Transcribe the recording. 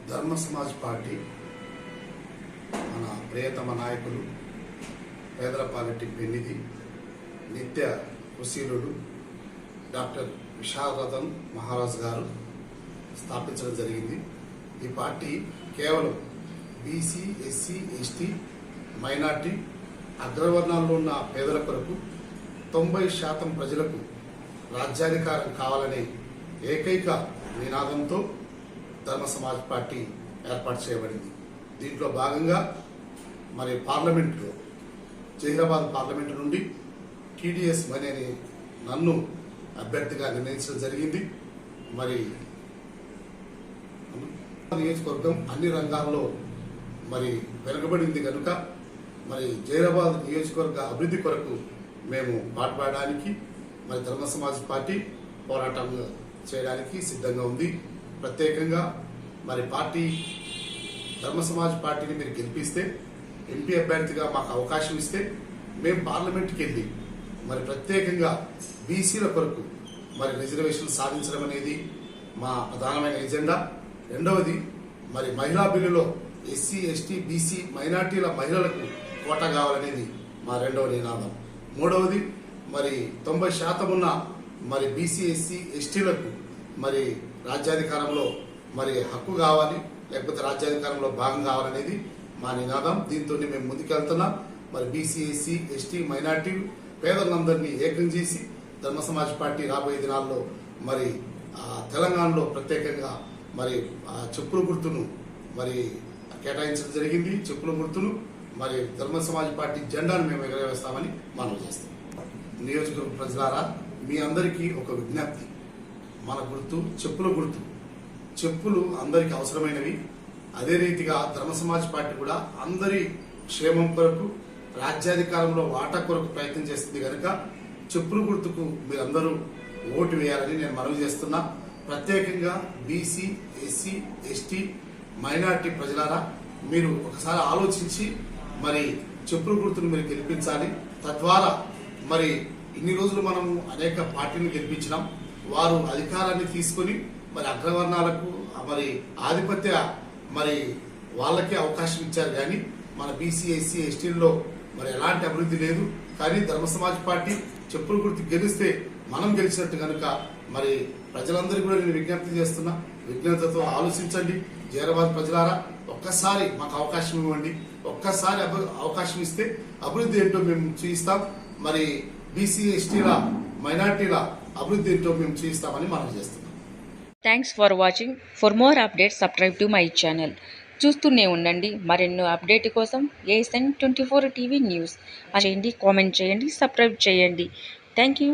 ధర్మ సమాజ్ పార్టీ మన ప్రియతమ నాయకులు పేదలపాలెట్టి పెన్నిధి నిత్య కుశీలుడు డాక్టర్ విశారదన్ మహారాజ్ గారు స్థాపించడం జరిగింది. ఈ పార్టీ కేవలం బీసీ, ఎస్సీ, ఎస్టీ, మైనార్టీ, అగ్రవర్ణాల్లో ఉన్న పేదల కొరకు 90% ప్రజలకు రాజ్యాధికారం కావాలనే ఏకైక నినాదంతో ధర్మ సమాజ్ పార్టీ ఏర్పాటు చేయబడింది. దీంట్లో భాగంగా మరి పార్లమెంట్లో జహీరాబాద్ పార్లమెంటు నుండి టీడీఎస్ మనేని నన్ను అభ్యర్థిగా నిర్ణయించడం జరిగింది. మరి నియోజకవర్గం అన్ని రంగాల్లో మరి వెనుకబడింది కనుక మరి జహీరాబాద్ నియోజకవర్గ అభివృద్ధి కొరకు మేము పాటుపడడానికి మరి ధర్మ సమాజ్ పార్టీ పోరాటం చేయడానికి సిద్ధంగా ఉంది. ప్రత్యేకంగా మరి పార్టీ ధర్మ సమాజ్ పార్టీని మీరు గెలిపిస్తే, ఎంపీ అభ్యర్థిగా మాకు అవకాశం ఇస్తే మేము పార్లమెంట్కి వెళ్ళి మరి ప్రత్యేకంగా బీసీల కొరకు మరి రిజర్వేషన్ సాధించడం అనేది మా ప్రధానమైన ఎజెండా. రెండవది మరి మహిళా బిల్లులో ఎస్సీ, ఎస్టీ, బీసీ, మైనార్టీల మహిళలకు కోటా కావాలనేది మా రెండవ నినాదం. మూడవది మరి 90% ఉన్న మరి బీసీ, ఎస్సీ, ఎస్టీలకు మరి రాజ్యాధికారంలో మరి హక్కు కావాలి, లేకపోతే రాజ్యాధికారంలో భాగం కావాలనేది మా నినాదం. దీంతో మేము ముందుకెళ్తున్నాం. మరి బీసీ, ఎస్సీ, ఎస్టీ, మైనార్టీ పేదలందరినీ ఏకం చేసి ధర్మ సమాజ్ పార్టీ రాబోయే దినాల్లో మరి తెలంగాణలో ప్రత్యేకంగా మరి చెప్పుల గుర్తును మరి కేటాయించడం జరిగింది. చెప్పుల గుర్తును మరి ధర్మ సమాజ్ పార్టీ జెండాను మేము ఎగరవేస్తామని మనవి చేస్తాం. నియోజకవర్గ ప్రజలారా, మీ అందరికీ ఒక విజ్ఞప్తి. మన గుర్తు చెప్పుల గుర్తు. చెప్పులు అందరికి అవసరమైనవి. అదే రీతిగా ధర్మ సమాజ్ పార్టీ కూడా అందరి క్షేమం కొరకు, రాజ్యాధికారంలో వాటా కొరకు ప్రయత్నం చేస్తుంది కనుక చెప్పుల గుర్తుకు మీరందరూ ఓటు వేయాలని నేను మనవి చేస్తున్నా. ప్రత్యేకంగా బీసీ, ఎస్సీ, ఎస్టీ, మైనార్టీ ప్రజలారా, మీరు ఒకసారి ఆలోచించి మరి చెప్పుల గుర్తును మీరు గెలిపించాలి. తద్వారా మరి ఇన్ని రోజులు మనము అనేక పార్టీలను గెలిపించినాం. వారు అధికారాన్ని తీసుకుని మరి అగ్రవర్ణాలకు మరి ఆధిపత్య మరి వాళ్ళకే అవకాశం ఇచ్చారు. కానీ మన బీసీ, ఎస్సీ, ఎస్టీల్లో మరి ఎలాంటి అభివృద్ధి లేదు. కానీ ధర్మ సమాజ్ పార్టీ చెప్పుల గుర్తు గెలిస్తే మనం గెలిచినట్టు కనుక మరి ప్రజలందరికీ కూడా నేను విజ్ఞప్తి చేస్తున్నా. విజ్ఞతతో ఆలోచించండి. జహీరాబాద్ ప్రజలారా, ఒక్కసారి మాకు అవకాశం ఇవ్వండి. ఒక్కసారి అవకాశం ఇస్తే అభివృద్ధి ఏంటో మేము చూపిస్తాం. మరి బీసీ, ఎస్టీల, మైనార్టీల అభివృద్ధి ఏంటో మేము చూపిస్తామని మనం చేస్తున్నాం. Thanks for watching. For more updates subscribe to my channel. చూస్తూనే ఉండండి. మరెన్నో అప్డేట్ కోసం ASN 24 టీవీ న్యూస్ చేయండి, కామెంట్ చేయండి, సబ్స్క్రైబ్ చేయండి. Thank you.